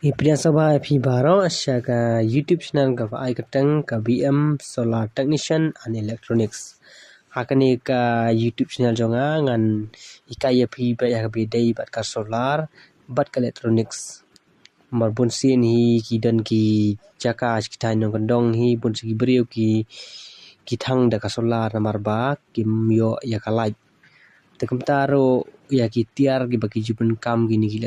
Ipria sabah phi baro asya ka YouTube channel ka ai katang ka BM Solar Technician and Electronics. Hakani ka YouTube channel jonga ngan ikaya phi ba ya bi dei bat ka solar bat ka electronics. Mar bun sin hi ki dan ki jaka ki tai nong kandong hi bun si brio ki thang da ka solar na mar ba kim yo ya ka light. Tekam taro ya ki tiar ki bagi jupun kam gini ki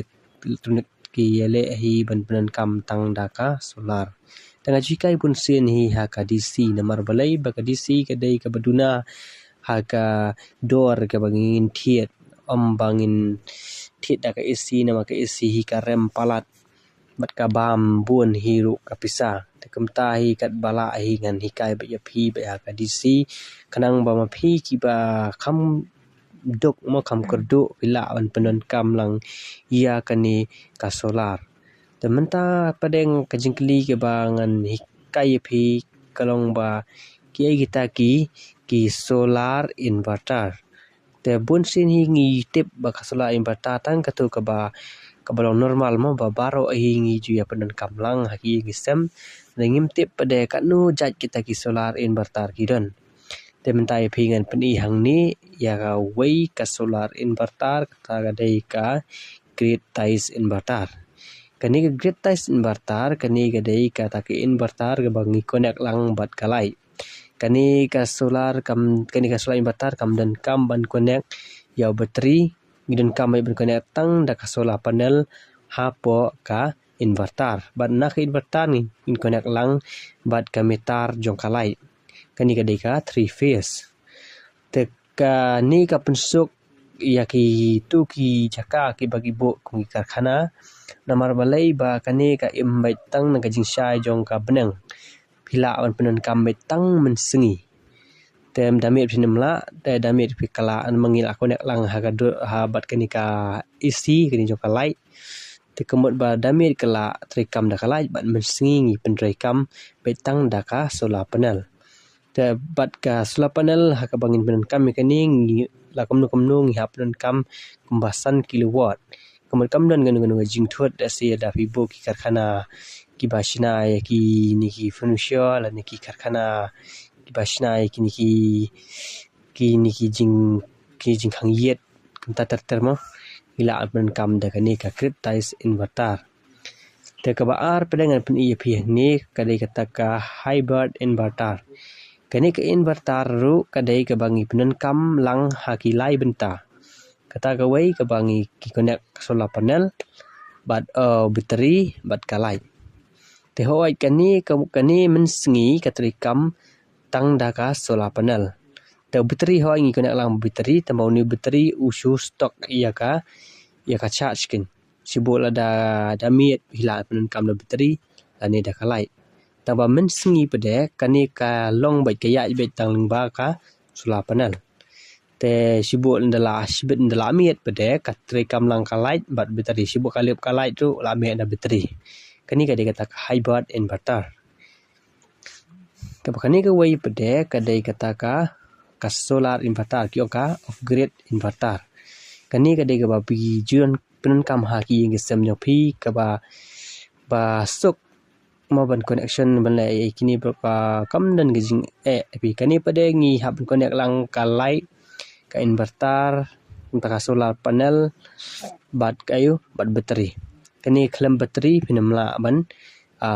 electronic ki yele hi ban kam tang daka solar tengah jikai pun sin hi ha ka DC namar balai ba ka DC ka dai ka baduna ha ka door ka bangin thiet bangin thiet da ka AC nama ka AC hi ka rem palat bat ka bam bun hi ru ka pisa tekam ta hi kat bala hi ngan hi kai ba ya phi ba ka DC kanang ba ma phi ki ba kham dok mo kam kerdu bila an penon kam lang ia kani ka solar tementa padeng kajingkli ke bangan hikai phi kalong ba ki kita ki solar inverter te bun sin hi ngi tip ba ka solar inverter tang ka tu ka ba ka balong normal mo ba baro hi ngi ju ya penon kam lang haki ngi sem ngim tip pade ka nu jat kita ki solar inverter ki don tementai pingan peni hang ni ya ka wei ka solar inverter ka dai ka grid ties inverter kani ka grid ties inverter kani ka dai ka ta ki inverter ka bangi connect lang bat kalai kani ka solar inverter kam dan kam ban connect ya bateri gidan kam ban connect tang da ka solar panel ha po ka inverter bat nak inverter ni in connect lang bat ka meter jong kalai kani ka deka 3 phase teka ni ka pensuk ya ki tu ki jaka ki bagi bo kung karkhana namar balai ba kani ka imbai tang na ka jingshai jong ka benang phila on penon kam bai tang men sengi tem damit phinamla te damit phikala an mangil akonek lang ha bat kani ka AC kani jong ka light te kemut ba damit kala trikam da ka light bat men sengi pendrai kam bai tang da ka solar panel te bat ka solar panel ha ka bangin penon kam kani la kamnu ngi hap penon kam kumbasan kilowatt kamut kam dan ganu jing thot da se da fibo ki karkhana ki bashina ya ki ni ki furniture la ni ki karkhana ki bashina ya ki ni ki jing khang yet kam ta ter mo ila penon kam da kani ka grid ties inverter te ka ba ar pedangan pen EP ni kadai kata ka hybrid inverter kani ka inverter ru kadai ka bangi penon kam lang haki lai benta kata ka wei ka bangi ki connect solar panel bat bateri bat kalai te hoi kani men sengi ka trikam tang da ka solar panel te bateri hoi ngi connect lang bateri te mau ni bateri usu stock ya ka charge kin sibol ada damit hila penon kam da bateri ani da kalai taba men sengi pede kani ka long bai kaya bai tang ba ka solar panel te sibuk ndala miet pede ka trikam lang ka light bat bateri sibuk kalip ka light tu la miet da bateri kani ka dikata ka hybrid inverter ka kani ka wei pede ka dai kata ka solar inverter kyo ka off grid inverter kani ka dai ka ba pi jun penon kam ha ki ngi sem nyo phi ka ba suk mo ban connection ban lai kini ba kam dan ge jing pi kani pade ngi hap connect lang ka light ka inverter ka solar panel bat kayu bat bateri kani klem bateri pinamla ban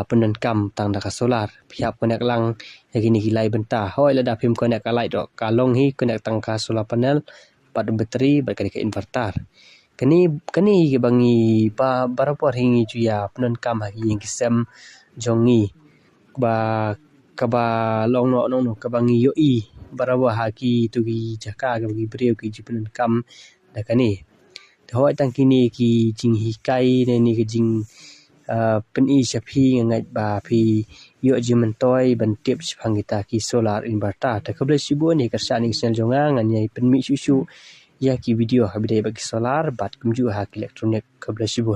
penon kam tang da ka solar phiap connect lang ya kini hilai benta hoi la da phim connect ka light do ka long hi connect tang ka solar panel bat bateri bat ka inverter kani ke bangi ba barapor hingi ju ya penon kam ha ngi sem jongi ba kaba long no ka bangi yo i barawa haki tu gi jaka ga gi breu ki jipen kam da kani hoi tang kini ki jing hi kai ne ni ki jing pen i shapi ngai ba phi yo jimen toy ban tip phang kita ki solar inverter ta kable sibu ni ka sa ni sel jonga ngan yai pen mi shu ya ki video ha bidai ba ki solar bat kumju ha ki electronic kable sibu